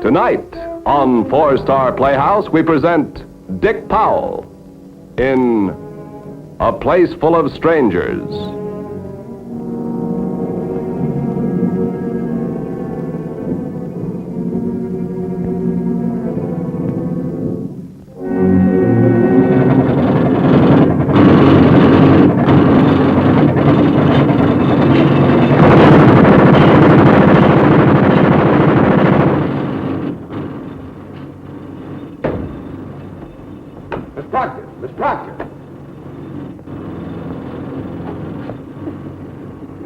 Tonight on Star Playhouse, we present Dick Powell in A Place Full of Strangers. Miss Proctor.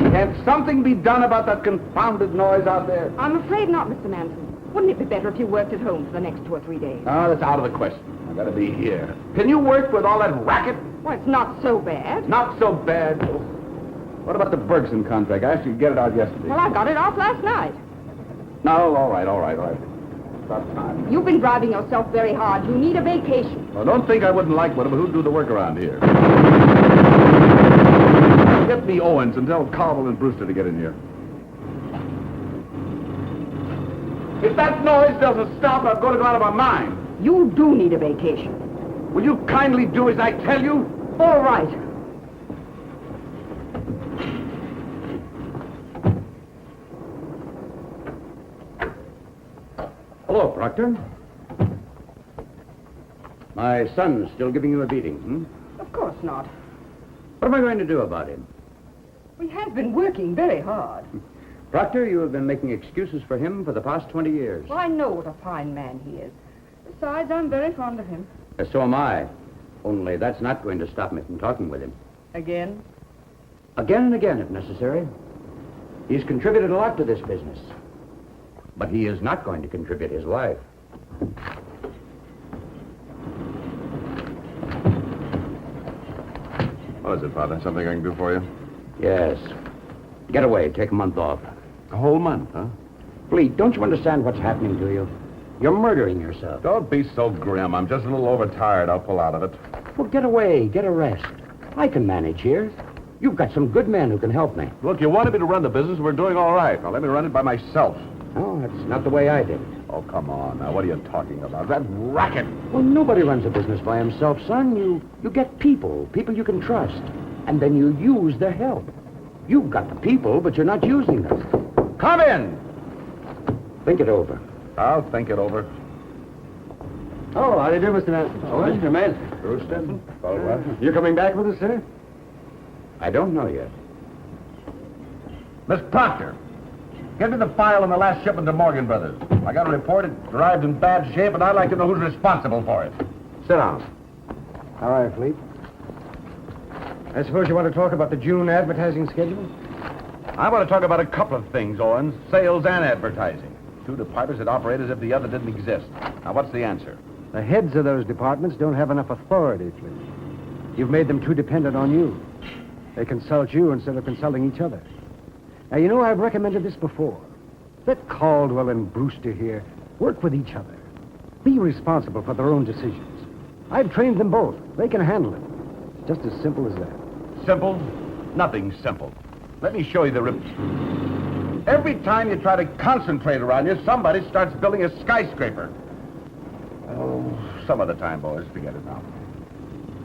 Can't something be done about that confounded noise out there? I'm afraid not, Mr. Manson. Wouldn't it be better if you worked at home for the next 2 or 3 days? Oh, that's out of the question. I gotta be here. Can you work with all that racket? Well, it's not so bad. Not so bad. What about the Bergson contract? I asked you to get it out yesterday. Well, I got it off last night. No, all right. About time. You've been driving yourself very hard. You need a vacation. Well, don't think I wouldn't like one, but who'd do the work around here? Get me Owens and tell Colman and Brewster to get in here. If that noise doesn't stop, I'm going to go out of my mind. You do need a vacation. Will you kindly do as I tell you? All right. Hello, Proctor. My son's still giving you a beating, Of course not. What am I going to do about him? We have been working very hard. Proctor, you have been making excuses for him for the past 20 years. Well, I know what a fine man he is. Besides, I'm very fond of him. So am I. Only that's not going to stop me from talking with him. Again? Again and again, if necessary. He's contributed a lot to this business. But he is not going to contribute his life. What is it, Father? Something I can do for you? Yes. Get away. Take a month off. A whole month, huh? Fleet, don't you understand what's happening to you? You're murdering yourself. Don't be so grim. I'm just a little overtired. I'll pull out of it. Well, get away. Get a rest. I can manage here. You've got some good men who can help me. Look, you wanted me to run the business. We're doing all right. Now, let me run it by myself. Oh, that's not the way I did it. Oh, come on. Now, what are you talking about? That racket. Well, nobody runs a business by himself, son. You get people you can trust, and then you use their help. You've got the people, but you're not using them. Come in. Think it over. I'll think it over. Oh, how do you do, Mr. Manson? Oh, Mr. Manson. Brewster? You coming back with us, sir? I don't know yet. Miss Proctor, get me the file on the last shipment to Morgan Brothers. I got a report it arrived in bad shape, and I'd like to know who's responsible for it. Sit down. All right, Fleet. I suppose you want to talk about the June advertising schedule? I want to talk about a couple of things, Owens. Sales and advertising. Two departments that operate as if the other didn't exist. Now, what's the answer? The heads of those departments don't have enough authority, Fleet. You've made them too dependent on you. They consult you instead of consulting each other. Now, you know, I've recommended this before. Let Caldwell and Brewster here work with each other. Be responsible for their own decisions. I've trained them both. They can handle it. Just as simple as that. Simple? Nothing simple. Let me show you the Every time you try to concentrate around you, somebody starts building a skyscraper. Oh, some other time, boys. Forget it now.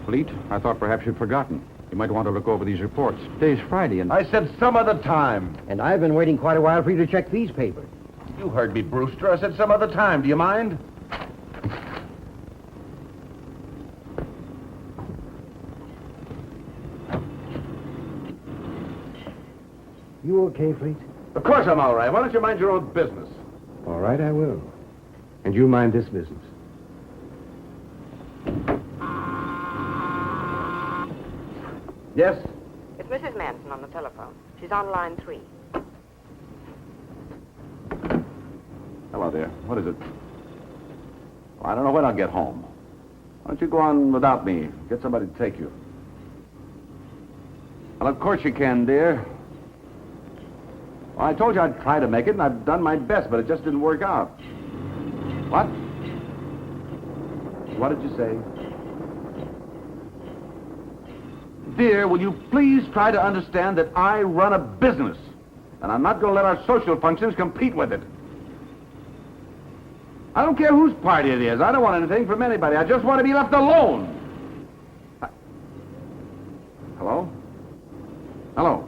Fleet, I thought perhaps you'd forgotten. You might want to look over these reports. Today's Friday, and... I said some other time. And I've been waiting quite a while for you to check these papers. You heard me, Brewster. I said some other time. Do you mind? You okay, Fleet? Of course I'm all right. Why don't you mind your own business? All right, I will. And you mind this business. Yes? It's Mrs. Manson on the telephone. She's on line 3. Hello, dear. What is it? Well, I don't know when I'll get home. Why don't you go on without me? Get somebody to take you. Well, of course you can, dear. Well, I told you I'd try to make it, and I've done my best, but it just didn't work out. What? What did you say? Dear, will you please try to understand that I run a business, and I'm not going to let our social functions compete with it. I don't care whose party it is. I don't want anything from anybody. I just want to be left alone. Hello? Hello?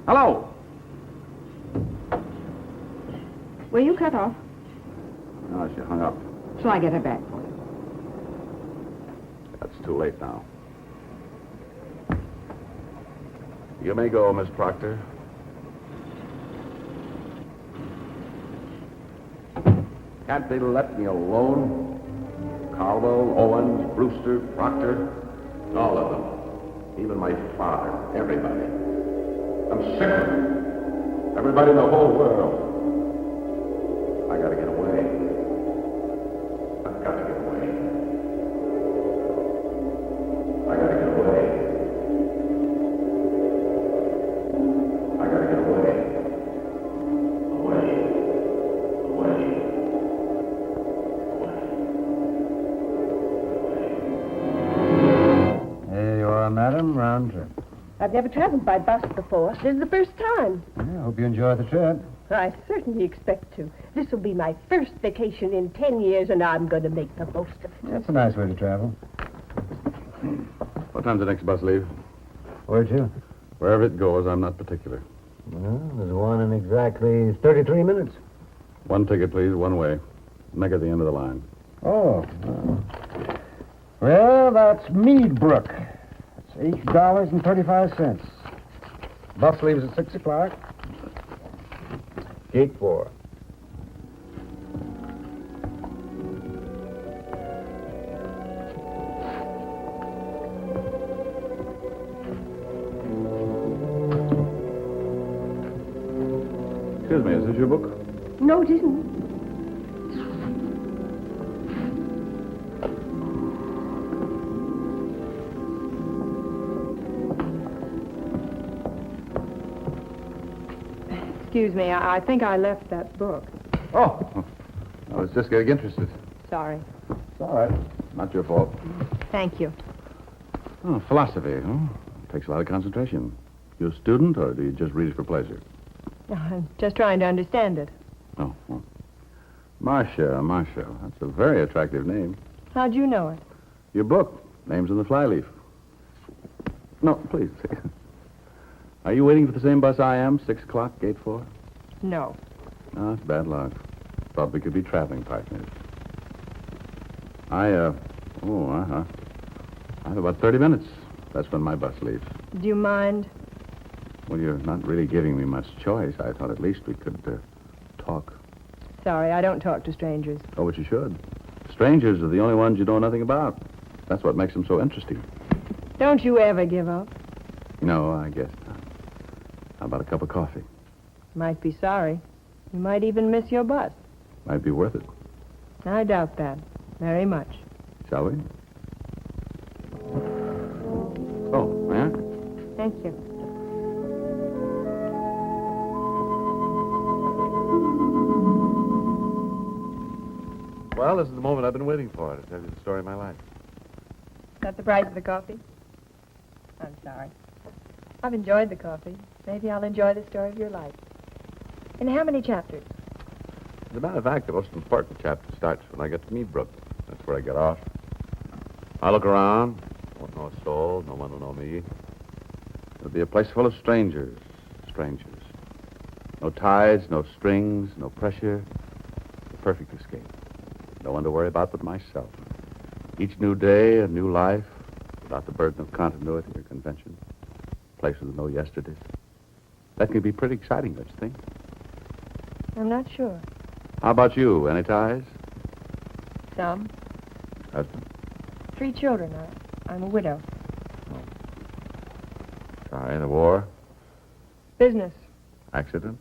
Hello? Were you cut off? No, she hung up. Shall I get her back for you? That's too late now. You may go, Miss Proctor. Can't they let me alone? Caldwell, Owens, Brewster, Proctor, all of them. Even my father, everybody. I'm sick of them. Everybody in the whole world. I gotta get away. I've got to get away. I gotta get away. I gotta get away. Away. Away. Here you are, madam. Round trip. I've never traveled by bus before. This is the first time. Yeah, hope you enjoy the trip. I certainly expect to. This will be my first vacation in 10 years, and I'm going to make the most of it. That's a nice way to travel. What time's the next bus leave? Where to? Wherever it goes, I'm not particular. Well, there's one in exactly 33 minutes. One ticket, please, one way. Make it the end of the line. Oh. Well, that's Meadbrook. It's $8.35. Bus leaves at 6 o'clock. Gate 4. Excuse me, is this your book? No, it isn't. Excuse me, I think I left that book. Oh, I was just getting interested. Sorry. It's all right. Not your fault. Thank you. Oh, philosophy, huh? Takes a lot of concentration. You a student, or do you just read it for pleasure? I'm just trying to understand it. Oh, well. Marcia. That's a very attractive name. How'd you know it? Your book. Name's in the flyleaf. No, please. Are you waiting for the same bus I am? 6 o'clock, gate 4? No. No, it's bad luck. Thought we could be traveling partners. I have about 30 minutes. That's when my bus leaves. Do you mind? Well, you're not really giving me much choice. I thought at least we could talk. Sorry, I don't talk to strangers. Oh, but you should. Strangers are the only ones you know nothing about. That's what makes them so interesting. Don't you ever give up? No, I guess not. How about a cup of coffee? Might be sorry. You might even miss your bus. Might be worth it. I doubt that. Very much. Shall we? Oh, yeah? Thank you. Well, this is the moment I've been waiting for, to tell you the story of my life. Is that the price of the coffee? I'm sorry. I've enjoyed the coffee. Maybe I'll enjoy the story of your life. In how many chapters? As a matter of fact, the most important chapter starts when I get to Meadbrook. That's where I get off. I look around. Won't know a soul. No one will know me. It'll be a place full of strangers. Strangers. No ties, no strings, no pressure. The perfect escape. No one to worry about but myself. Each new day, a new life, without the burden of continuity or convention. Places with no yesterdays. That can be pretty exciting, don't you think? I'm not sure. How about you? Any ties? Some. Husband? 3 children. I'm a widow. Sorry, the war? Business. Accident?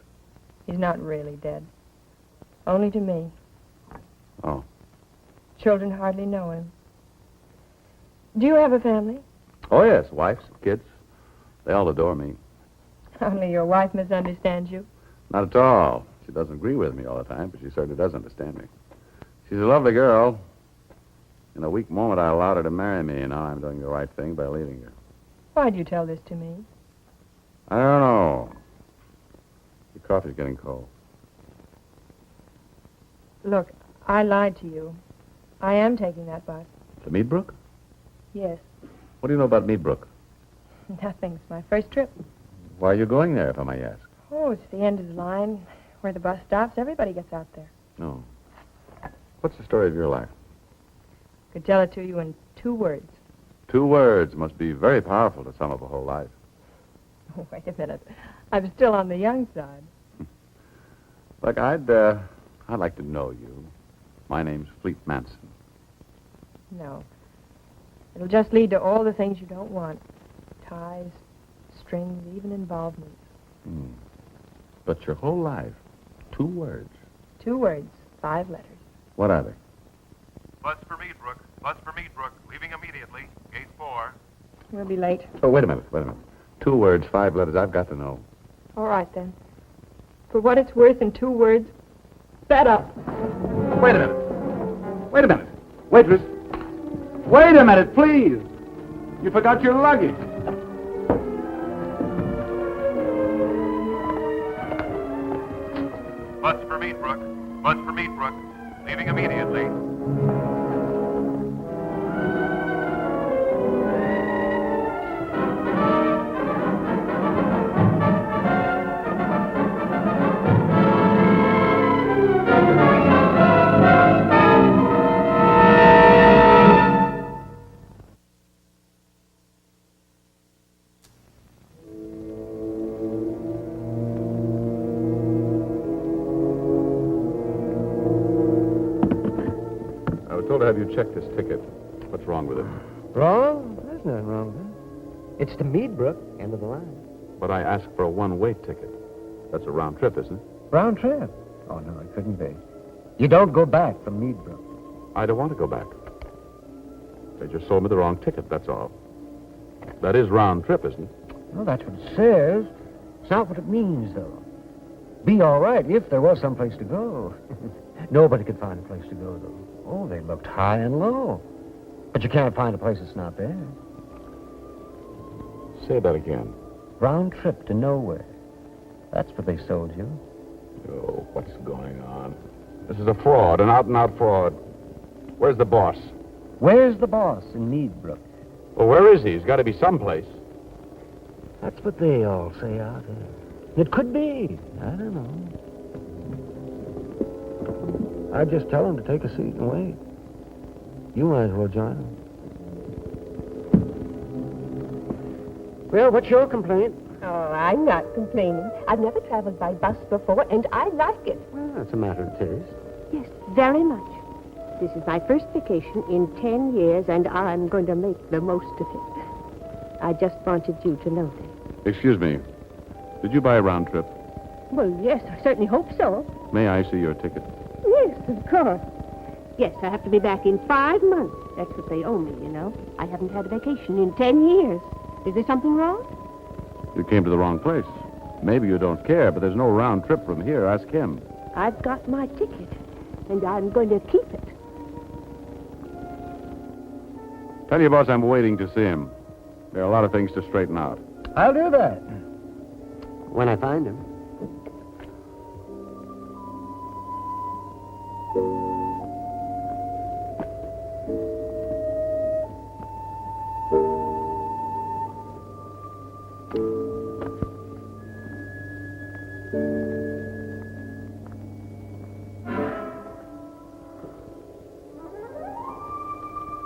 He's not really dead. Only to me. Oh. Children hardly know him. Do you have a family? Oh, yes. Wives, kids. They all adore me. Only your wife misunderstands you. Not at all. She doesn't agree with me all the time, but she certainly does understand me. She's a lovely girl. In a weak moment, I allowed her to marry me, and now I'm doing the right thing by leaving her. Why'd you tell this to me? I don't know. Your coffee's getting cold. Look, I lied to you. I am taking that bus. To Meadbrook? Yes. What do you know about Meadbrook? Nothing. It's my first trip. Why are you going there, if I may ask? Oh, it's the end of the line. Where the bus stops, everybody gets out there. No. What's the story of your life? Could tell it to you in 2 words. 2 words must be very powerful to sum up a whole life. Oh, wait a minute. I'm still on the young side. Look, I'd like to know you. My name's Fleet Manson. No. It'll just lead to all the things you don't want. Ties, strings, even involvement. But your whole life, 2 words. 2 words, 5 letters. What are they? Bus for Meadbrook. Bus for Meadbrook. Leaving immediately. Gate 4. We'll be late. Oh, wait a minute. 2 words, 5 letters. I've got to know. All right, then. For what it's worth in 2 words, fed up. Wait a minute. Waitress. Wait a minute, please. You forgot your luggage. Bus for Meadbrook. Bus for Meadbrook. Leaving immediately. I was told to have you check this ticket. What's wrong with it? Wrong? There's nothing wrong with it. It's to Meadbrook, end of the line. But I asked for a one-way ticket. That's a round trip, isn't it? Round trip? Oh, no, it couldn't be. You don't go back from Meadbrook. I don't want to go back. They just sold me the wrong ticket, that's all. That is round trip, isn't it? Well, that's what it says. It's not what it means, though. Be all right if there was some place to go. Nobody could find a place to go, though. Oh, they looked high and low. But you can't find a place that's not there. Say that again. Round trip to nowhere. That's what they sold you. Oh, what's going on? This is a fraud, an out-and-out fraud. Where's the boss? Where's the boss in Meadbrook? Well, where is he? He's got to be someplace. That's what they all say out there. It could be. I don't know. I'd just tell him to take a seat and wait. You might as well join him. Well, what's your complaint? Oh, I'm not complaining. I've never traveled by bus before, and I like it. Well, that's a matter of taste. Yes, very much. This is my first vacation in 10 years, and I'm going to make the most of it. I just wanted you to know that. Excuse me. Did you buy a round trip? Well, yes, I certainly hope so. May I see your ticket? Yes, of course. Yes, I have to be back in 5 months. That's what they owe me, you know. I haven't had a vacation in 10 years. Is there something wrong? You came to the wrong place. Maybe you don't care, but there's no round trip from here. Ask him. I've got my ticket, and I'm going to keep it. Tell your boss I'm waiting to see him. There are a lot of things to straighten out. I'll do that. When I find him.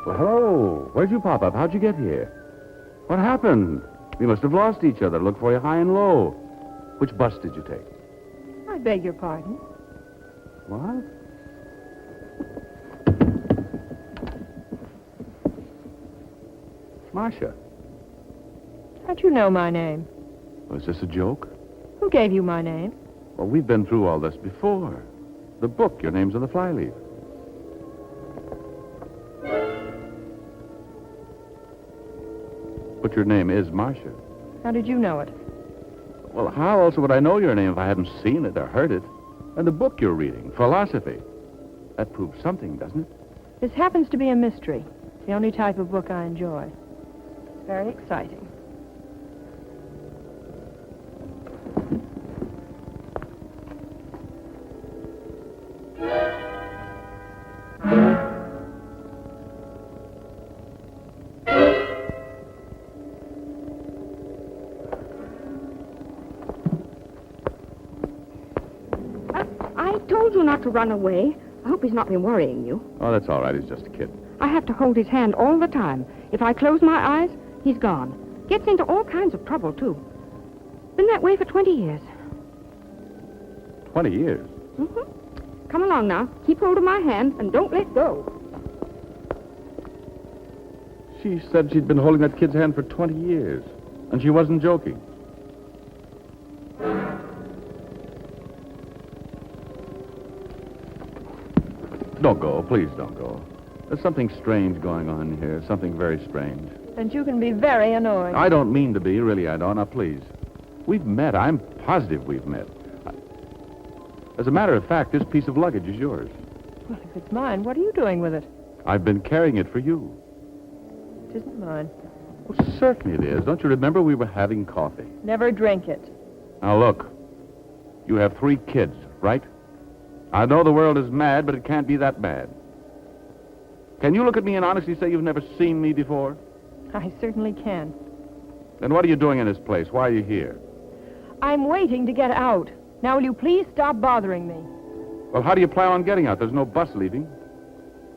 Well, hello. Where'd you pop up? How'd you get here? What happened? We must have lost each other. Looked for you high and low. Which bus did you take? I beg your pardon. What? Marcia. How'd you know my name? Was this a joke? Who gave you my name? Well, we've been through all this before. The book, your name's on the flyleaf. But your name is Marcia. How did you know it? Well, how else would I know your name if I hadn't seen it or heard it? And the book you're reading, philosophy. That proves something, doesn't it? This happens to be a mystery. The only type of book I enjoy. It's very exciting. not to run away. I hope he's not been worrying you. Oh, that's all right. He's just a kid. I have to hold his hand all the time. If I close my eyes, he's gone. Gets into all kinds of trouble, too. Been that way for 20 years. 20 years? Mm-hmm. Come along now. Keep hold of my hand and don't let go. She said she'd been holding that kid's hand for 20 years. And she wasn't joking. Don't go. Please don't go. There's something strange going on here. Something very strange. And you can be very annoying. I don't mean to be. Really, I don't. Now, please. We've met. I'm positive we've met. As a matter of fact, this piece of luggage is yours. Well, if it's mine, what are you doing with it? I've been carrying it for you. It isn't mine. Well, certainly it is. Don't you remember we were having coffee? Never drink it. Now, look. You have 3 kids, right? I know the world is mad, but it can't be that bad. Can you look at me and honestly say you've never seen me before? I certainly can. Then what are you doing in this place? Why are you here? I'm waiting to get out. Now, will you please stop bothering me? Well, how do you plan on getting out? There's no bus leaving.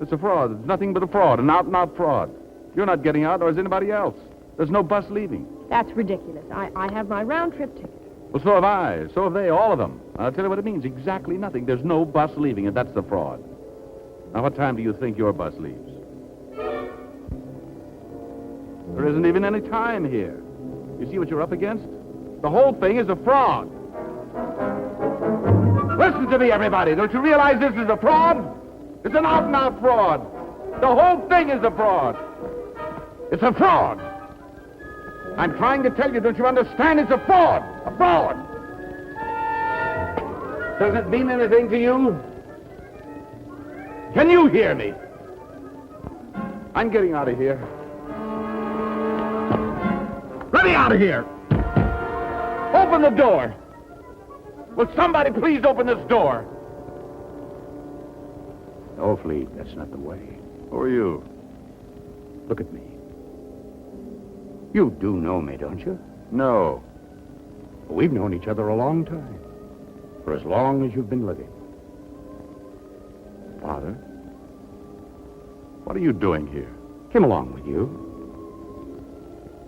It's a fraud. It's nothing but a fraud, an out-and-out fraud. You're not getting out, nor is anybody else. There's no bus leaving. That's ridiculous. I have my round-trip ticket. Well, so have I. So have they, all of them. I'll tell you what it means. Exactly nothing. There's no bus leaving, and that's the fraud. Now, what time do you think your bus leaves? There isn't even any time here. You see what you're up against? The whole thing is a fraud. Listen to me, everybody. Don't you realize this is a fraud? It's an out-and-out fraud. The whole thing is a fraud. It's a fraud. I'm trying to tell you, don't you understand? It's a fraud. A fraud. Does it mean anything to you? Can you hear me? I'm getting out of here. Let me out of here. Open the door. Will somebody please open this door? No, Fleet, that's not the way. Who are you? Look at me. You do know me, don't you? No. We've known each other a long time. For as long as you've been living. Father? What are you doing here? Came along with you.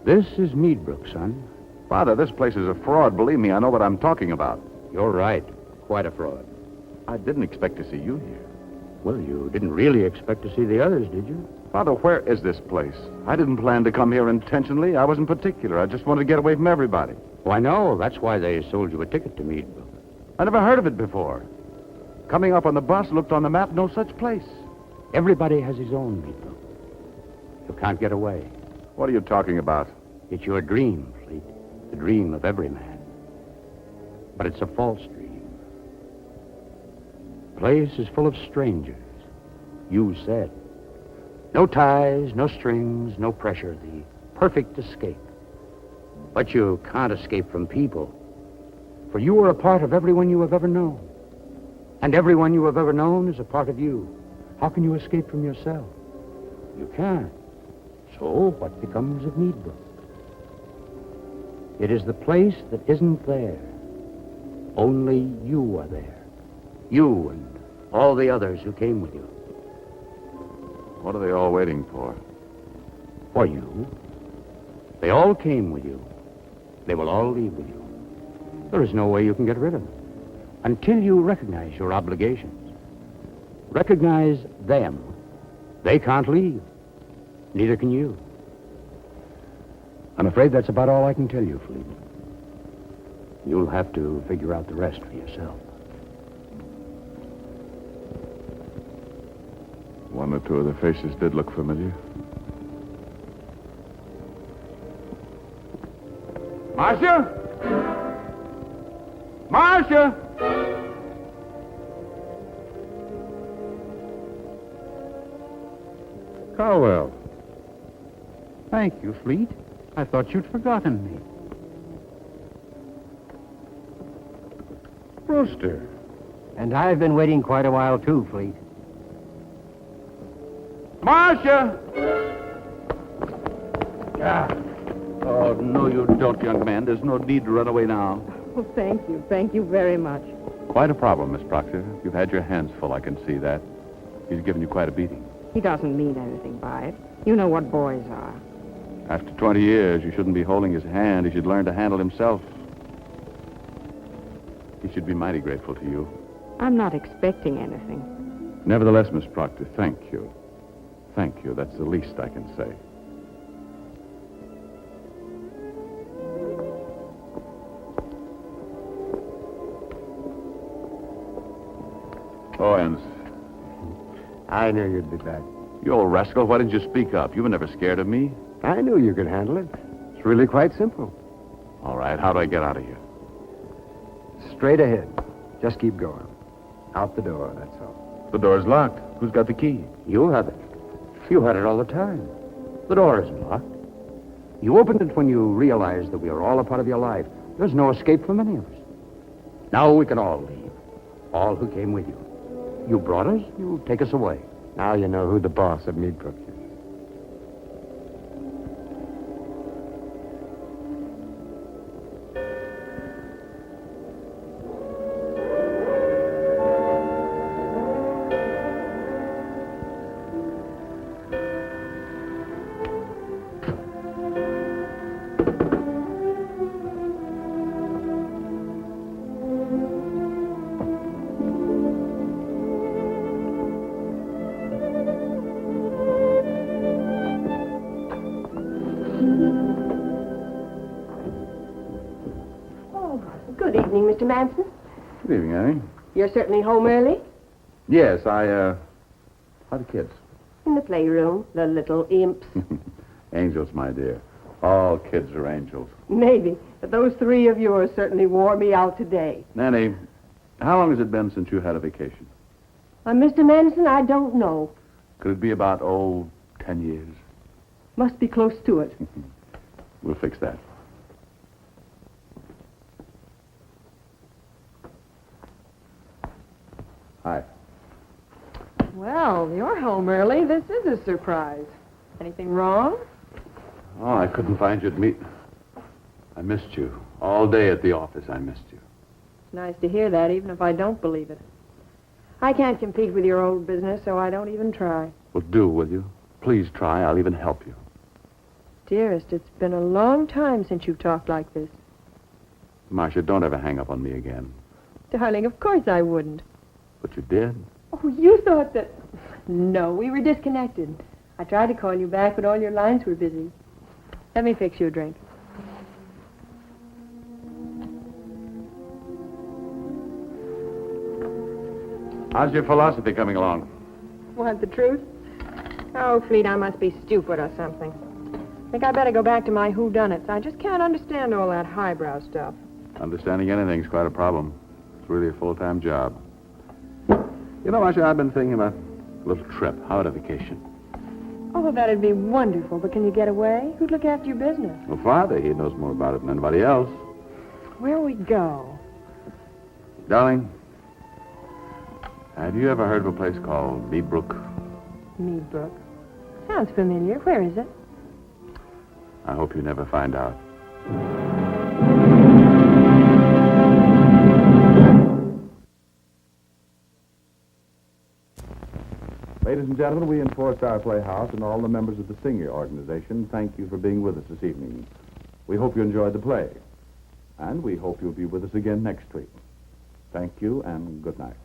This is Meadbrook, son. Father, this place is a fraud. Believe me, I know what I'm talking about. You're right. Quite a fraud. I didn't expect to see you here. Well, you didn't really expect to see the others, did you? Father, where is this place? I didn't plan to come here intentionally. I wasn't particular. I just wanted to get away from everybody. Well, I know. That's why they sold you a ticket to Meadbrook. I never heard of it before. Coming up on the bus, looked on the map, no such place. Everybody has his own Meadbrook. You can't get away. What are you talking about? It's your dream, Fleet. The dream of every man. But it's a false dream. The place is full of strangers. You said. No ties, no strings, no pressure. The perfect escape. But you can't escape from people. For you are a part of everyone you have ever known. And everyone you have ever known is a part of you. How can you escape from yourself? You can't. So what becomes of Meadbrook? It is the place that isn't there. Only you are there. You and all the others who came with you. What are they all waiting for? For you. They all came with you. They will all leave with you. There is no way you can get rid of them until you recognize your obligations. Recognize them. They can't leave. Neither can you. I'm afraid that's about all I can tell you, Fleet. You'll have to figure out the rest for yourself. One or two of the faces did look familiar. Marcia? Marcia! Cowell. Thank you, Fleet. I thought you'd forgotten me. Brewster. And I've been waiting quite a while, too, Fleet. Marcia! Oh, no, you don't, young man. There's no need to run away now. Oh, thank you. Thank you very much. Quite a problem, Miss Proctor. You've had your hands full, I can see that. He's given you quite a beating. He doesn't mean anything by it. You know what boys are. After 20 years, you shouldn't be holding his hand. He should learn to handle himself. He should be mighty grateful to you. I'm not expecting anything. Nevertheless, Miss Proctor, thank you. Thank you. That's the least I can say. Owens. I knew you'd be back. You old rascal, why didn't you speak up? You were never scared of me. I knew you could handle it. It's really quite simple. All right, how do I get out of here? Straight ahead. Just keep going. Out the door, that's all. The door's locked. Who's got the key? You have it. You had it all the time. The door isn't locked. You opened it when you realized that we are all a part of your life. There's no escape from any of us. Now we can all leave. All who came with you. You brought us, you take us away. Now you know who the boss of Meadbrook is. Good evening, Mr. Manson. Good evening, Annie. You're certainly home early? Yes, how are the kids? In the playroom, the little imps. Angels, my dear. All kids are angels. Maybe, but those three of yours certainly wore me out today. Nanny, how long has it been since you had a vacation? Mr. Manson, I don't know. Could it be about, 10 years? Must be close to it. We'll fix that. Hi. Well, you're home early. This is a surprise. Anything wrong? Oh, I couldn't find you at meet. I missed you. All day at the office, I missed you. It's nice to hear that, even if I don't believe it. I can't compete with your old business, so I don't even try. Well, do, will you? Please try. I'll even help you. Dearest, it's been a long time since you've talked like this. Marcia, don't ever hang up on me again. Darling, of course I wouldn't. But you did. Oh, you thought that... No, we were disconnected. I tried to call you back, but all your lines were busy. Let me fix you a drink. How's your philosophy coming along? Want the truth? Oh, Fleet, I must be stupid or something. Think I better go back to my whodunits. I just can't understand all that highbrow stuff. Understanding anything's quite a problem. It's really a full-time job. You know, Marcia, I've been thinking about a little trip. How about a vacation? Oh, that'd be wonderful, but can you get away? Who'd look after your business? Well, Father, he knows more about it than anybody else. Where'll we go? Darling, have you ever heard of a place called Meadbrook? Meadbrook. Sounds familiar. Where is it? I hope you never find out. Ladies and gentlemen, we in Star Playhouse and all the members of the Singer organization thank you for being with us this evening. We hope you enjoyed the play. And we hope you'll be with us again next week. Thank you and good night.